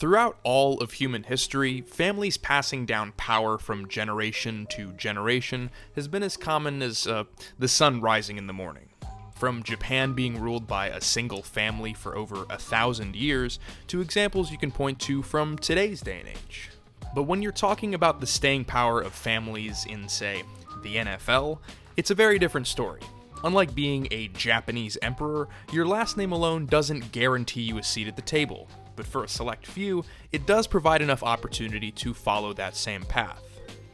Throughout all of human history, families passing down power from generation to generation has been as common as the sun rising in the morning. From Japan being ruled by a single family for over 1,000 years, to examples you can point to from today's day and age. But when you're talking about the staying power of families in, say, the NFL, it's a very different story. Unlike being a Japanese emperor, your last name alone doesn't guarantee you a seat at the table, but for a select few, it does provide enough opportunity to follow that same path.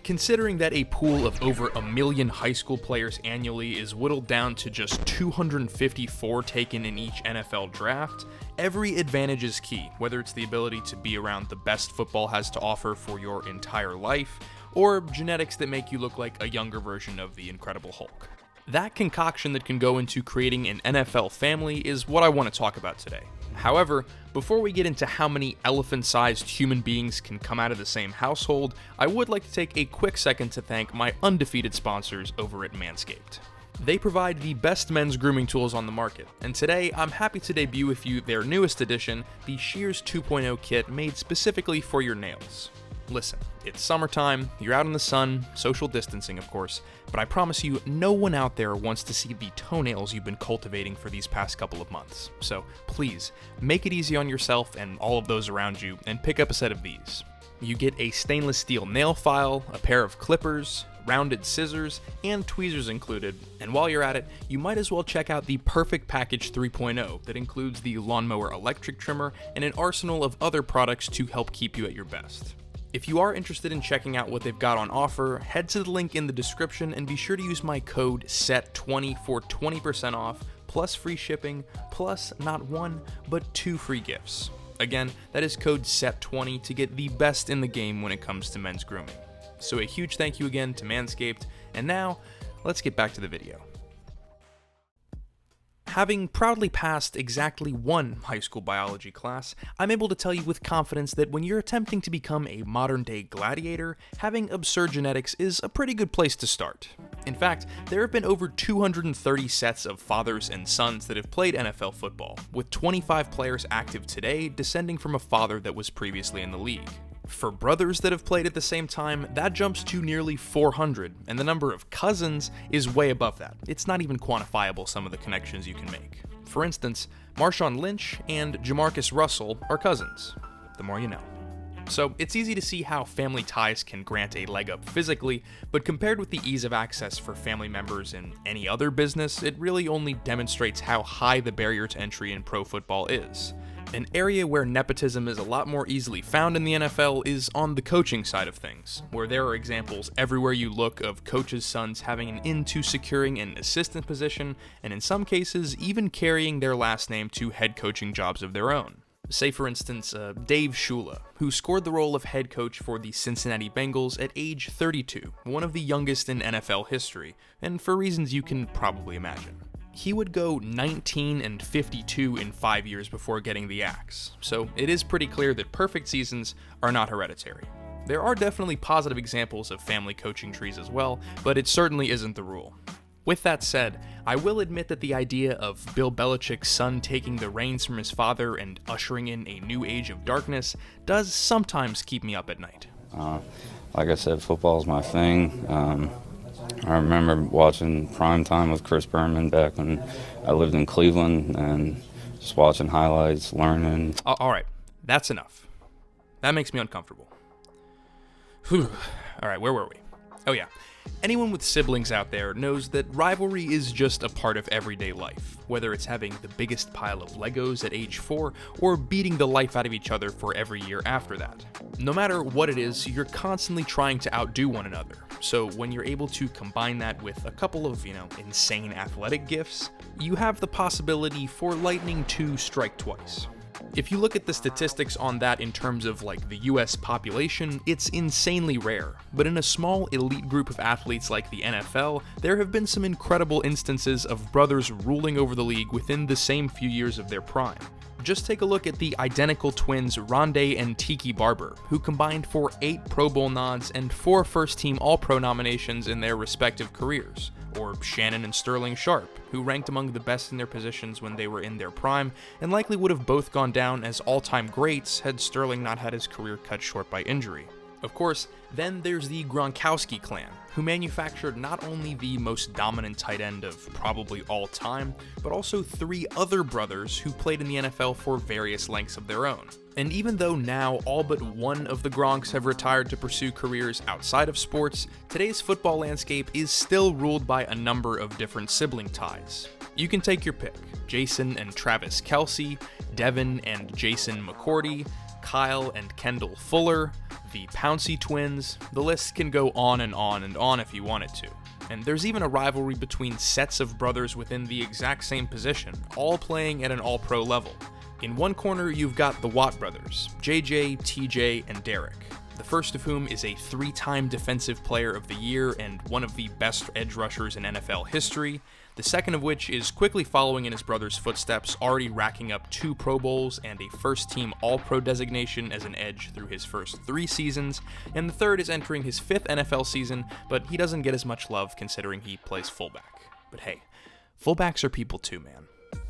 Considering that a pool of over 1 million high school players annually is whittled down to just 254 taken in each NFL draft, every advantage is key, whether it's the ability to be around the best football has to offer for your entire life, or genetics that make you look like a younger version of the Incredible Hulk. That concoction that can go into creating an NFL family is what I want to talk about today. However, before we get into how many elephant-sized human beings can come out of the same household, I would like to take a quick second to thank my undefeated sponsors over at Manscaped. They provide the best men's grooming tools on the market, and today I'm happy to debut with you their newest edition, the Shears 2.0 kit made specifically for your nails. Listen, it's summertime, you're out in the sun, social distancing of course, but I promise you, no one out there wants to see the toenails you've been cultivating for these past couple of months. So please, make it easy on yourself and all of those around you, and pick up a set of these. You get a stainless steel nail file, a pair of clippers, rounded scissors, and tweezers included, and while you're at it, you might as well check out the Perfect Package 3.0 that includes the lawnmower electric trimmer and an arsenal of other products to help keep you at your best. If you are interested in checking out what they've got on offer, head to the link in the description and be sure to use my code SET20 for 20% off, plus free shipping, plus not one, but 2 free gifts. Again, that is code SET20 to get the best in the game when it comes to men's grooming. So a huge thank you again to Manscaped, and now, let's get back to the video. Having proudly passed exactly 1 high school biology class, I'm able to tell you with confidence that when you're attempting to become a modern-day gladiator, having absurd genetics is a pretty good place to start. In fact, there have been over 230 sets of fathers and sons that have played NFL football, with 25 players active today descending from a father that was previously in the league. For brothers that have played at the same time, that jumps to nearly 400, and the number of cousins is way above that. It's not even quantifiable, some of the connections you can make. For instance, Marshawn Lynch and Jamarcus Russell are cousins. The more you know. So it's easy to see how family ties can grant a leg up physically, but compared with the ease of access for family members in any other business, it really only demonstrates how high the barrier to entry in pro football is. An area where nepotism is a lot more easily found in the NFL is on the coaching side of things, where there are examples everywhere you look of coaches' sons having an in to securing an assistant position, and in some cases, even carrying their last name to head coaching jobs of their own. Say for instance, Dave Shula, who scored the role of head coach for the Cincinnati Bengals at age 32, one of the youngest in NFL history, and for reasons you can probably imagine. He would go 19-52 in 5 years before getting the axe, so it is pretty clear that perfect seasons are not hereditary. There are definitely positive examples of family coaching trees as well, but it certainly isn't the rule. With that said, I will admit that the idea of Bill Belichick's son taking the reins from his father and ushering in a new age of darkness does sometimes keep me up at night. Like I said, football's my thing. I remember watching Primetime with Chris Berman back when I lived in Cleveland and just watching highlights, learning. All right, that's enough. That makes me uncomfortable. Whew. All right, where were we? Oh yeah. Anyone with siblings out there knows that rivalry is just a part of everyday life, whether it's having the biggest pile of Legos at age 4 or beating the life out of each other for every year after that. No matter what it is, you're constantly trying to outdo one another, so when you're able to combine that with a couple of, insane athletic gifts, you have the possibility for lightning to strike twice. If you look at the statistics on that in terms of the US population, it's insanely rare, but in a small elite group of athletes like the NFL, there have been some incredible instances of brothers ruling over the league within the same few years of their prime. Just take a look at the identical twins Rondé and Tiki Barber, who combined for 8 Pro Bowl nods and 4 first-team All-Pro nominations in their respective careers, or Shannon and Sterling Sharp, who ranked among the best in their positions when they were in their prime, and likely would have both gone down as all-time greats had Sterling not had his career cut short by injury. Of course, then there's the Gronkowski clan, who manufactured not only the most dominant tight end of probably all time, but also 3 other brothers who played in the NFL for various lengths of their own. And even though now all but one of the Gronks have retired to pursue careers outside of sports, today's football landscape is still ruled by a number of different sibling ties. You can take your pick: Jason and Travis Kelce, Devin and Jason McCourty, Kyle and Kendall Fuller, the Pouncey twins. The list can go on and on and on if you want it to. And there's even a rivalry between sets of brothers within the exact same position, all playing at an all-pro level. In one corner, you've got the Watt brothers, JJ, TJ, and Derek, the first of whom is a 3-time Defensive Player of the Year and one of the best edge rushers in NFL history, the second of which is quickly following in his brother's footsteps, already racking up 2 Pro Bowls and a first-team All-Pro designation as an edge through his first 3 seasons, and the third is entering his 5th NFL season, but he doesn't get as much love considering he plays fullback. But hey, fullbacks are people too, man.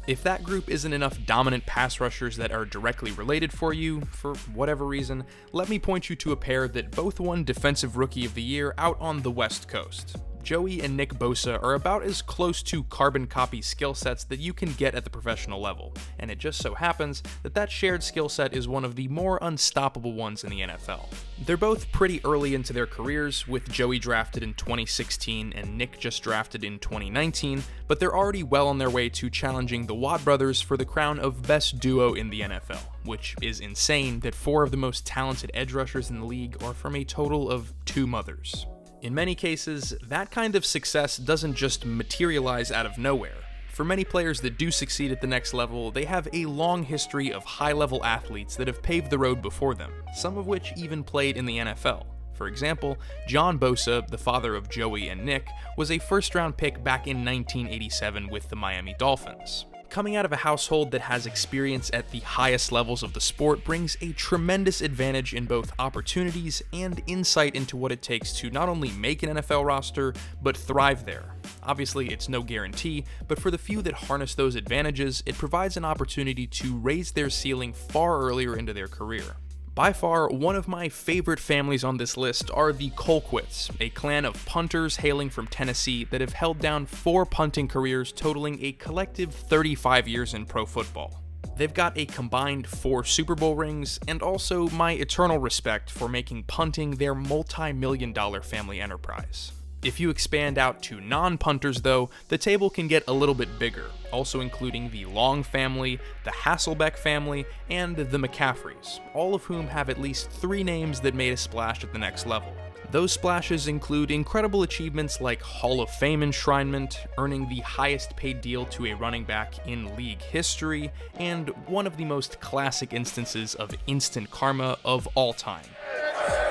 If that group isn't enough dominant pass rushers that are directly related for you, for whatever reason, let me point you to a pair that both won Defensive Rookie of the Year out on the West Coast. Joey and Nick Bosa are about as close to carbon copy skill sets that you can get at the professional level, and it just so happens that that shared skill set is one of the more unstoppable ones in the NFL. They're both pretty early into their careers, with Joey drafted in 2016 and Nick just drafted in 2019, but they're already well on their way to challenging the Watt brothers for the crown of best duo in the NFL, which is insane that 4 of the most talented edge rushers in the league are from a total of 2 mothers. In many cases, that kind of success doesn't just materialize out of nowhere. For many players that do succeed at the next level, they have a long history of high-level athletes that have paved the road before them, some of which even played in the NFL. For example, John Bosa, the father of Joey and Nick, was a first-round pick back in 1987 with the Miami Dolphins. Coming out of a household that has experience at the highest levels of the sport brings a tremendous advantage in both opportunities and insight into what it takes to not only make an NFL roster, but thrive there. Obviously, it's no guarantee, but for the few that harness those advantages, it provides an opportunity to raise their ceiling far earlier into their career. By far, one of my favorite families on this list are the Colquitts, a clan of punters hailing from Tennessee that have held down 4 punting careers totaling a collective 35 years in pro football. They've got a combined 4 Super Bowl rings, and also my eternal respect for making punting their multi-million-dollar family enterprise. If you expand out to non-punters though, the table can get a little bit bigger, also including the Long family, the Hasselbeck family, and the McCaffreys, all of whom have at least 3 names that made a splash at the next level. Those splashes include incredible achievements like Hall of Fame enshrinement, earning the highest paid deal to a running back in league history, and one of the most classic instances of instant karma of all time.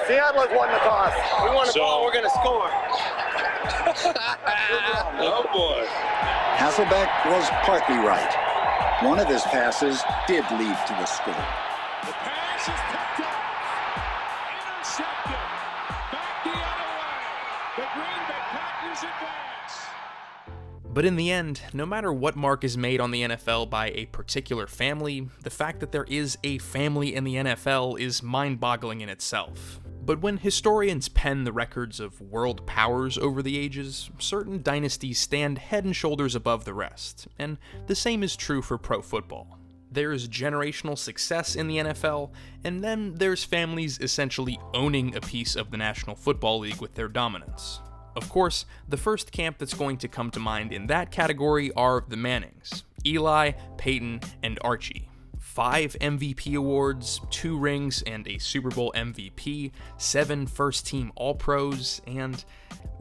Seattle has won the toss. We won the ball, we're going to score. Oh boy. Hasselbeck was partly right. One of his passes did lead to a score. The pass is picked up. Intercepted. Back the other way. The Green Bay Packers advance. But in the end, no matter what mark is made on the NFL by a particular family, the fact that there is a family in the NFL is mind-boggling in itself. But when historians pen the records of world powers over the ages, certain dynasties stand head and shoulders above the rest, and the same is true for pro football. There's generational success in the NFL, and then there's families essentially owning a piece of the National Football League with their dominance. Of course, the first camp that's going to come to mind in that category are the Mannings: Eli, Peyton, and Archie. 5 MVP awards, 2 rings and a Super Bowl MVP, 7 first-team All-Pros, and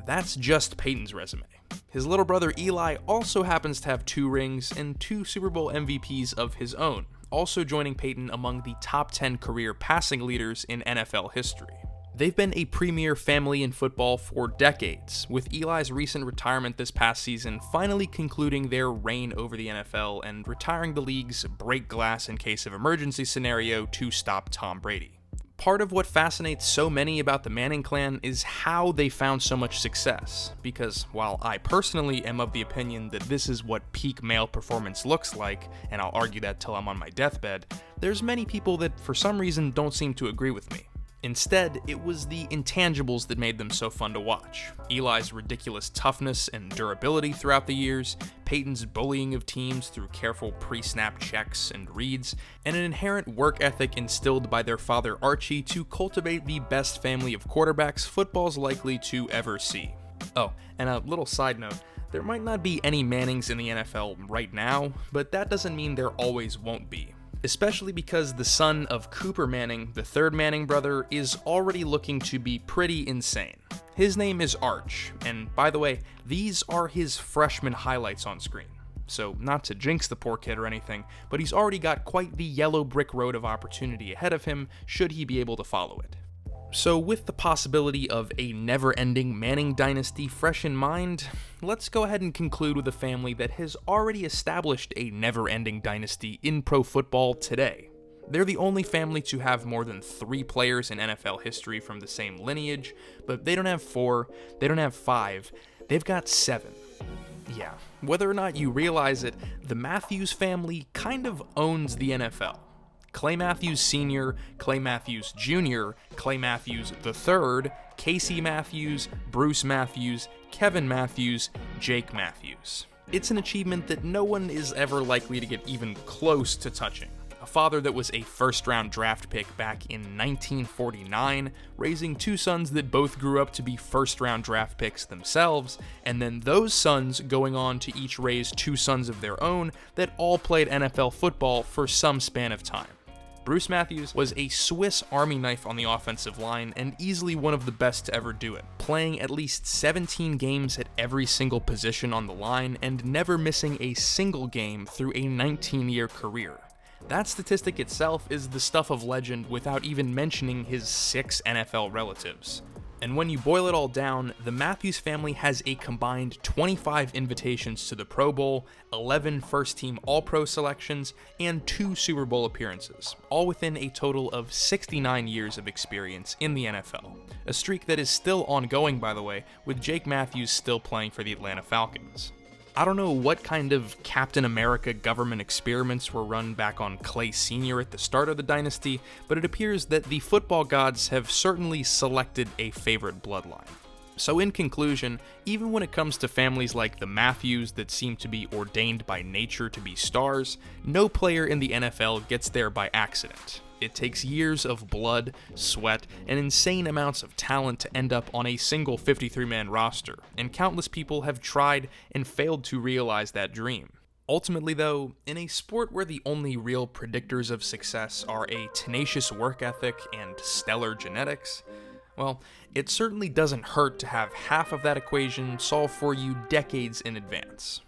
that's just Peyton's resume. His little brother Eli also happens to have 2 rings and 2 Super Bowl MVPs of his own, also joining Peyton among the top 10 career passing leaders in NFL history. They've been a premier family in football for decades, with Eli's recent retirement this past season finally concluding their reign over the NFL and retiring the league's break glass in case of emergency scenario to stop Tom Brady. Part of what fascinates so many about the Manning clan is how they found so much success, because while I personally am of the opinion that this is what peak male performance looks like, and I'll argue that till I'm on my deathbed, there's many people that for some reason don't seem to agree with me. Instead, it was the intangibles that made them so fun to watch. Eli's ridiculous toughness and durability throughout the years, Peyton's bullying of teams through careful pre-snap checks and reads, and an inherent work ethic instilled by their father Archie to cultivate the best family of quarterbacks football's likely to ever see. Oh, and a little side note, there might not be any Mannings in the NFL right now, but that doesn't mean there always won't be. Especially because the son of Cooper Manning, the third Manning brother, is already looking to be pretty insane. His name is Arch, and by the way, these are his freshman highlights on screen. So not to jinx the poor kid or anything, but he's already got quite the yellow brick road of opportunity ahead of him should he be able to follow it. So with the possibility of a never-ending Manning dynasty fresh in mind, let's go ahead and conclude with a family that has already established a never-ending dynasty in pro football today. They're the only family to have more than 3 players in NFL history from the same lineage, but they don't have 4, they don't have 5, they've got 7. Yeah, whether or not you realize it, the Matthews family kind of owns the NFL. Clay Matthews Sr., Clay Matthews Jr., Clay Matthews III, Casey Matthews, Bruce Matthews, Kevin Matthews, Jake Matthews. It's an achievement that no one is ever likely to get even close to touching. A father that was a first-round draft pick back in 1949, raising 2 sons that both grew up to be first-round draft picks themselves, and then those sons going on to each raise 2 sons of their own that all played NFL football for some span of time. Bruce Matthews was a Swiss Army knife on the offensive line and easily one of the best to ever do it, playing at least 17 games at every single position on the line and never missing a single game through a 19-year career. That statistic itself is the stuff of legend without even mentioning his 6 NFL relatives. And when you boil it all down, the Matthews family has a combined 25 invitations to the Pro Bowl, 11 first-team All-Pro selections, and 2 Super Bowl appearances, all within a total of 69 years of experience in the NFL. A streak that is still ongoing, by the way, with Jake Matthews still playing for the Atlanta Falcons. I don't know what kind of Captain America government experiments were run back on Clay Sr. at the start of the dynasty, but it appears that the football gods have certainly selected a favorite bloodline. So in conclusion, even when it comes to families like the Matthews that seem to be ordained by nature to be stars, no player in the NFL gets there by accident. It takes years of blood, sweat, and insane amounts of talent to end up on a single 53-man roster, and countless people have tried and failed to realize that dream. Ultimately though, in a sport where the only real predictors of success are a tenacious work ethic and stellar genetics, well, it certainly doesn't hurt to have half of that equation solved for you decades in advance.